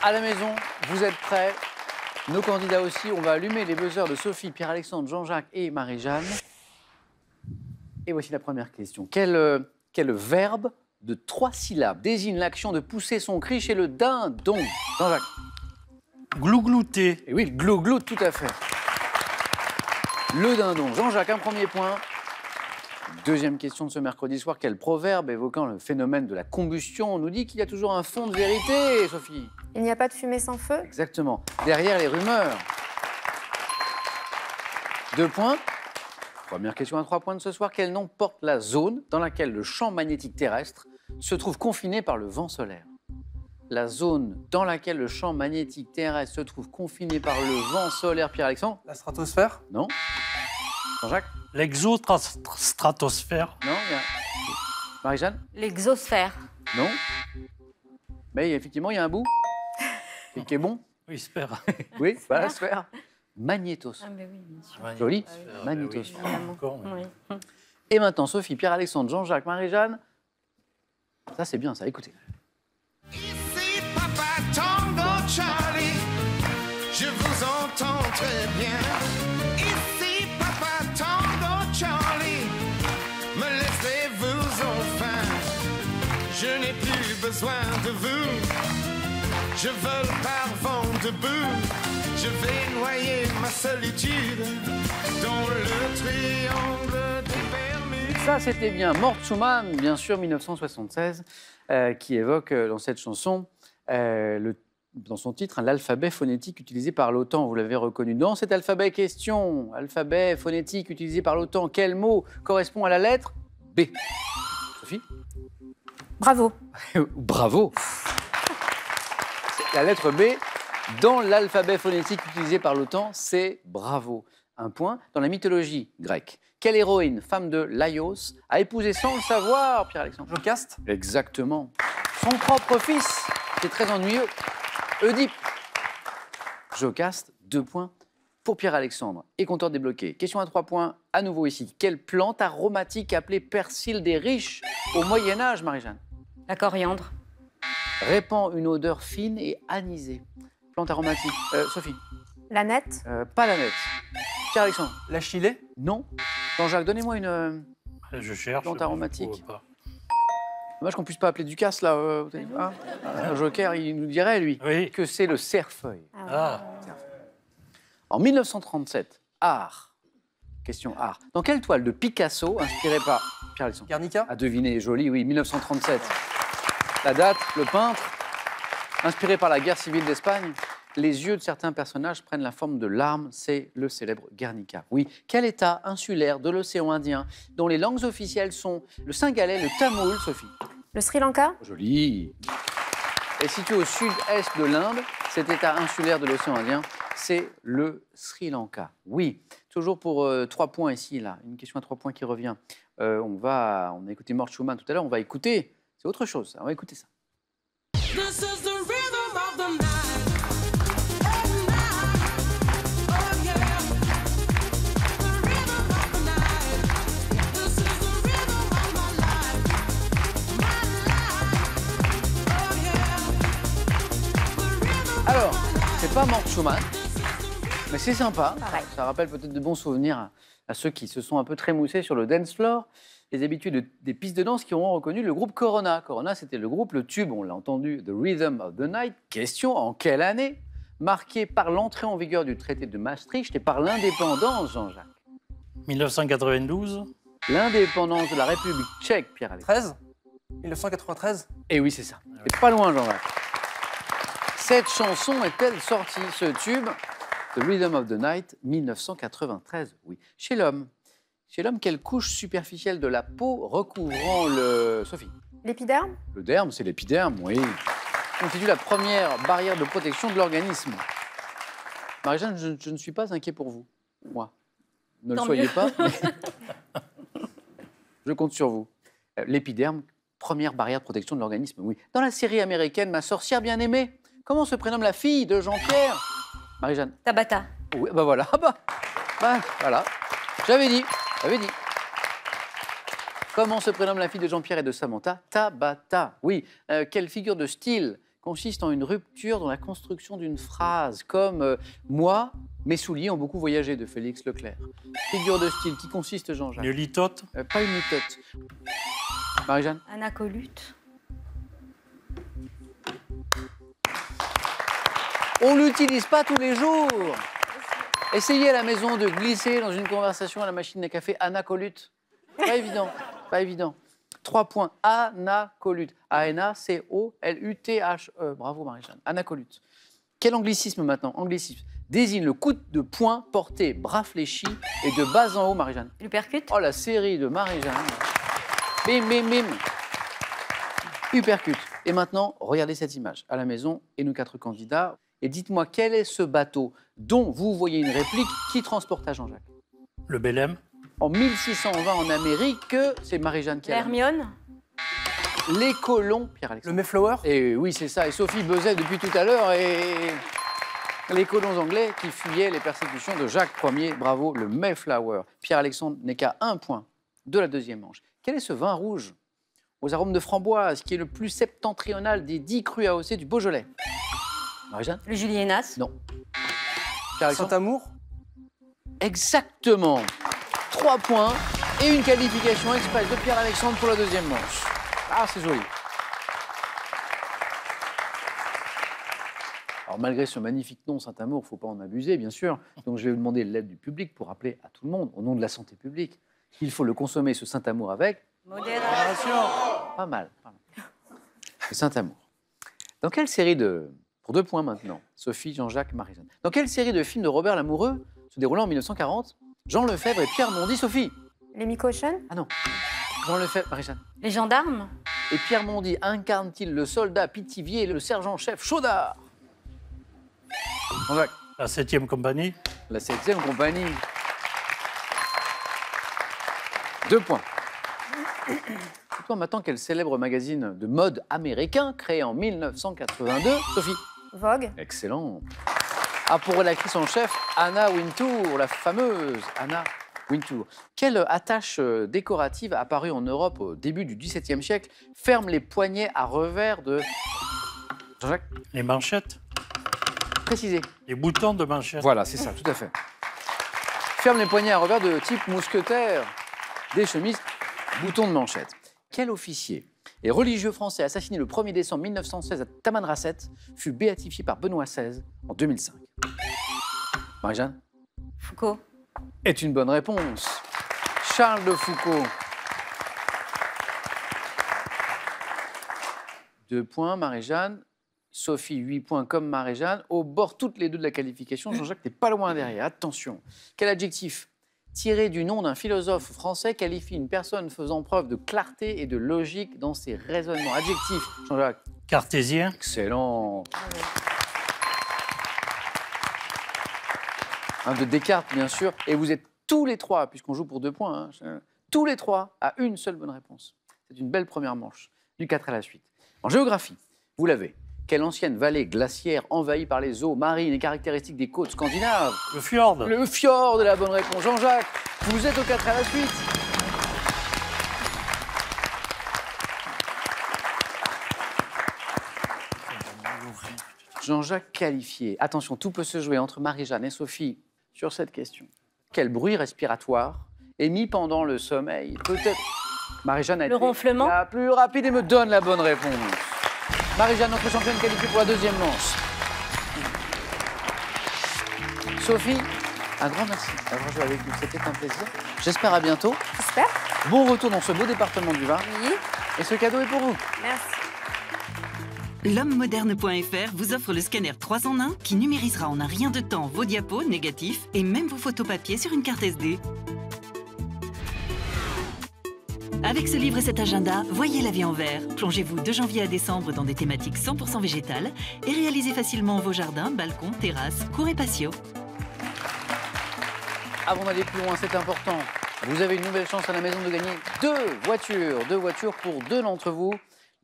À la maison, vous êtes prêts? Nos candidats aussi. On va allumer les buzzers de Sophie, Pierre-Alexandre, Jean-Jacques et Marie-Jeanne. Et voici la première question. Quel verbe de 3 syllabes désigne l'action de pousser son cri chez le dindon? Jean-Jacques. Glouglouter. Et oui, le glou-glou, tout à fait. Le dindon. Jean-Jacques, un premier point. Deuxième question de ce mercredi soir. Quel proverbe évoquant le phénomène de la combustion nous dit qu'il y a toujours un fond de vérité, Sophie? Il n'y a pas de fumée sans feu? Exactement. Derrière les rumeurs. 2 points. Première question à 3 points de ce soir. Quel nom porte la zone dans laquelle le champ magnétique terrestre se trouve confiné par le vent solaire? La zone dans laquelle le champ magnétique terrestre se trouve confiné par le vent solaire, Pierre-Alexandre? La stratosphère? Non. Jean-Jacques? L'exostratosphère. Non. Marie-Jeanne? L'exosphère. Non. Mais effectivement, il y a un bout qui est bon. Oui, sphère. Oui, pas la sphère. Magnétosphère. Ah, mais oui, bien sûr. Joli. Sphère, Magnétosphère. ben oui, encore, mais- Oui. Et maintenant, Sophie, Pierre-Alexandre, Jean-Jacques, Marie-Jeanne. Ça, c'est bien, ça. Écoutez. Ici Papa Tango Charlie, je vous entends très bien. Ici Papa Tango Charlie, me laissez-vous enfin. Je n'ai plus besoin de vous, je vole par vent debout. Je vais noyer ma solitude dans le triangle des Bermudes. Ça, c'était bien Mort Schumann, bien sûr, 1976, qui évoque dans cette chanson, dans son titre, l'alphabet phonétique utilisé par l'OTAN. Vous l'avez reconnu. Dans cet alphabet question, alphabet phonétique utilisé par l'OTAN, quel mot correspond à la lettre B? Sophie? Bravo. Bravo. La lettre B, dans l'alphabet phonétique utilisé par l'OTAN, c'est bravo. Un point. Dans la mythologie grecque, quelle héroïne, femme de Laios, a épousé sans le savoir, Pierre-Alexandre? Jocaste? Exactement. Son propre fils, c'est très ennuyeux. Oedipe. Jocaste, 2 points pour Pierre-Alexandre. Et compteur débloqué. Question à 3 points, à nouveau ici. Quelle plante aromatique appelée persil des riches au Moyen-Âge, Marie-Jeanne? La coriandre. Répand une odeur fine et anisée. Plante aromatique. Sophie? La nette. Pas la nette. Pierre-Alexandre? La chilée? Non. Jean-Jacques, donnez-moi une... Je cherche. Plante mais je aromatique. trouve pas. Dommage qu'on ne puisse pas appeler Ducasse, là. Hein un Joker, il nous dirait, lui, Oui. que c'est le cerfeuil. Ah, En 1937, art. Question art. Dans quelle toile de Picasso, inspirée par Pierre-Alexandre? Guernica? À deviner, joli, oui, 1937. La date, le peintre, inspiré par la guerre civile d'Espagne. Les yeux de certains personnages prennent la forme de larmes, c'est le célèbre Guernica. Oui, quel état insulaire de l'océan Indien dont les langues officielles sont le singalais, le tamoul, Sophie? Le Sri Lanka. Joli. Et situé au sud-est de l'Inde, cet état insulaire de l'océan Indien, c'est le Sri Lanka. Oui, toujours pour 3 points ici, là. Une question à 3 points qui revient. On a écouté Mort Schumann tout à l'heure, on va écouter, c'est autre chose, ça. On va écouter ça. This is the rhythm of the night. Alors, c'est pas Mort Schumann, mais c'est sympa. Pareil. Ça rappelle peut-être de bons souvenirs à ceux qui se sont un peu trémoussés sur le dance floor, les habitudes des pistes de danse qui auront reconnu le groupe Corona. Corona, c'était le groupe, le tube, on l'a entendu, The Rhythm of the Night. Question, en quelle année? Marquée par l'entrée en vigueur du traité de Maastricht et par l'indépendance, Jean-Jacques. 1992. L'indépendance de la République tchèque, Pierre-Alexandre. 13? 1993? Eh oui, c'est ça. C'est pas loin, Jean-Jacques. Cette chanson est-elle sortie, ce tube, The Rhythm of the Night, 1993? Oui. Chez l'homme, quelle couche superficielle de la peau recouvrant le... Sophie? L'épiderme. Le derme, c'est l'épiderme, oui. Constitue la première barrière de protection de l'organisme. Marie-Jeanne, je ne suis pas inquiet pour vous, moi. Ne Tant le soyez mieux. pas. mais je compte sur vous. L'épiderme, première barrière de protection de l'organisme, oui. Dans la série américaine Ma sorcière bien-aimée, comment se prénomme la fille de Jean-Pierre? Marie-Jeanne? Tabata. Oui, bah voilà. Ah bah, voilà. J'avais dit. Comment se prénomme la fille de Jean-Pierre et de Samantha? Tabata. Oui. Quelle figure de style consiste en une rupture dans la construction d'une phrase, comme moi, mes souliers ont beaucoup voyagé de Félix Leclerc. Figure de style qui consiste, Jean-Jacques. Une litote. Pas une litote. Marie-Jeanne. Anacolute. On l'utilise pas tous les jours. Essayez à la maison de glisser dans une conversation à la machine à café anacolute. Pas évident, pas évident. 3 points. Anacolute. A-N-A-C-O-L-U-T-H-E. Bravo Marie-Jeanne. Anacolute. Quel anglicisme maintenant? Anglicisme. Désigne le coup de poing porté bras fléchis et de bas en haut, Marie-Jeanne. Uppercut. Oh, la série de Marie-Jeanne. Bim, bim, bim. Uppercut. Et maintenant, regardez cette image à la maison et nous 4 candidats. Et dites-moi, quel est ce bateau dont vous voyez une réplique qui transporte à Jean-Jacques? Le Belém. En 1620 en Amérique, c'est Marie-Jeanne qui a... Hermione. Les colons, Le Pierre-Alexandre. Mayflower. Et oui, c'est ça. Et Sophie buzzait depuis tout à l'heure. Et les colons anglais qui fuyaient les persécutions de Jacques Ier. Bravo, le Mayflower. Pierre-Alexandre n'est qu'à 1 point de la deuxième manche. Quel est ce vin rouge aux arômes de framboise qui est le plus septentrional des 10 crus AOC du Beaujolais? Marie-Jeanne? Le Julienas. Non. Pierre-Alexandre? Saint-Amour. Exactement. 3 points et une qualification express de Pierre-Alexandre pour la deuxième manche. Ah, c'est joli. Alors, malgré ce magnifique nom, Saint-Amour, il ne faut pas en abuser, bien sûr. Donc, je vais vous demander l'aide du public pour rappeler à tout le monde, au nom de la santé publique, qu'il faut le consommer, ce Saint-Amour, avec Modération. pas mal. Pas mal. Le Saint-Amour. Dans quelle série de... Pour 2 points maintenant, Sophie, Jean-Jacques, Marie-Jeanne. Dans quelle série de films de Robert Lamoureux, se déroulant en 1940, Jean Lefebvre et Pierre Mondy, Sophie? Les Mycochènes. Ah non. Jean Lefebvre, Marie-Jeanne. Les gendarmes. Et Pierre Mondy incarne-t-il le soldat Pithiviers et le sergent-chef Chaudard? Jean-Jacques. La 7e compagnie. La 7e compagnie. 2 points. Dites-moi maintenant quel célèbre magazine de mode américain créé en 1982, Sophie? Vogue. Excellent. Ah, pour l'actrice en chef, Anna Wintour, la fameuse Anna Wintour. Quelle attache décorative apparue en Europe au début du XVIIe siècle ferme les poignets à revers de... Jean-Jacques? Les manchettes. Précisez. Les boutons de manchettes. Voilà, c'est ça, tout à fait. Ferme les poignets à revers de type mousquetaire, des chemises, boutons de manchette. Quel officier et religieux français assassiné le 1er décembre 1916 à Tamanrasset fut béatifié par Benoît XVI en 2005? Marie-Jeanne? Foucault. Est une bonne réponse. Charles de Foucault. 2 points, Marie-Jeanne. Sophie, 8 points comme Marie-Jeanne. Au bord toutes les deux de la qualification. Jean-Jacques n'est pas loin derrière. Attention. Quel adjectif tiré du nom d'un philosophe français qualifie une personne faisant preuve de clarté et de logique dans ses raisonnements? Adjectif, Jean-Jacques. Cartésien. Excellent. Un de Descartes, bien sûr. Et vous êtes tous les 3, puisqu'on joue pour 2 points, hein, tous les 3 à une seule bonne réponse. C'est une belle première manche. Du 4 à la suite. En géographie, vous l'avez. Quelle ancienne vallée glaciaire envahie par les eaux marines et caractéristique des côtes scandinaves? Le fjord. Le fjord de la bonne réponse. Jean-Jacques, vous êtes au 4 à la suite. Jean-Jacques qualifié. Attention, tout peut se jouer entre Marie-Jeanne et Sophie sur cette question. Quel bruit respiratoire émis pendant le sommeil? Peut-être Marie-Jeanne a Le été ronflement. la plus rapide et me donne la bonne réponse. Marie-Jeanne, notre championne qualifiée pour la deuxième manche. Sophie, un grand merci d'avoir joué avec nous. C'était un plaisir. J'espère à bientôt. J'espère. Bon retour dans ce beau département du Var. Oui. Et ce cadeau est pour vous. Merci. L'homme-moderne.fr vous offre le scanner 3 en 1 qui numérisera en un rien de temps vos diapos, négatifs et même vos photos papier sur une carte SD. Avec ce livre et cet agenda, voyez la vie en vert. Plongez-vous de janvier à décembre dans des thématiques 100% végétales et réalisez facilement vos jardins, balcons, terrasses, cours et patios. Avant d'aller plus loin, c'est important. Vous avez une nouvelle chance à la maison de gagner 2 voitures. 2 voitures pour 2 d'entre vous.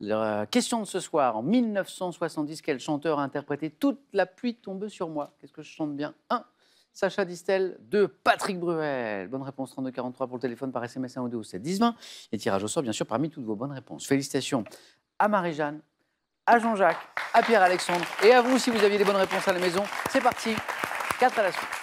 La question de ce soir, en 1970, quel chanteur a interprété Toute la pluie tombe sur moi? Qu'est-ce que je chante bien? 1. Sacha Distel. 2. Patrick Bruel. Bonne réponse, 3243 pour le téléphone, par SMS 1 ou 2 ou 7 10 20. Et tirage au sort, bien sûr, parmi toutes vos bonnes réponses. Félicitations à Marie-Jeanne, à Jean-Jacques, à Pierre-Alexandre et à vous si vous aviez les bonnes réponses à la maison. C'est parti, 4 à la suite.